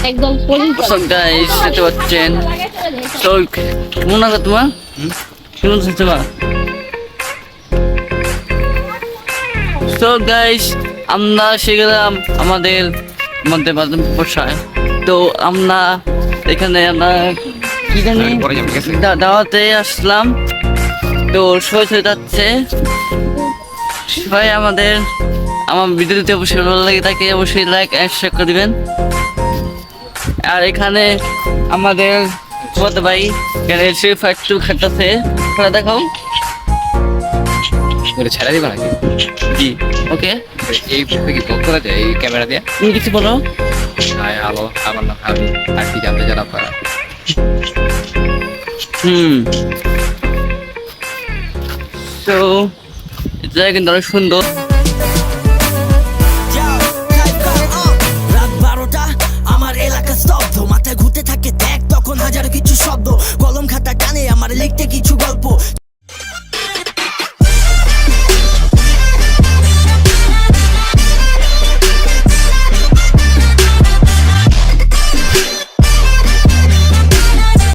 একদম polish so guys দেখতে পাচ্ছেন। তো কেমন আছে তোমার? কেমন আছে তোমার? সো গাইস আমরা শিখলাম আমাদের মধ্যে বসায়। তো আমরা এখানে আমরা কি জানি দাওয়াতে আসলাম। তো সবাই চলে যাচ্ছে। সবাই আমার ভিডিওতে অবশ্যই ভালো লাগে তাকে অবশ্যই লাইক অ্যান্ড শেয়ার করে দিবেন। আর এখানে আমাদের ছোট ভাই ফ্রি ফায়ার 2 খেলতেছে। খেলা দেখাও। ছেড়ে দিবা নাকি? জি ওকে। এই কি ব্লক করা যায় এই ক্যামেরা দিয়ে? তুমি কিছু বলো। হাই হ্যালো, আমার নাম হাবিব। আর কি জানতে চান আপনারা? তো এটা কিন্তু অনেক সুন্দর।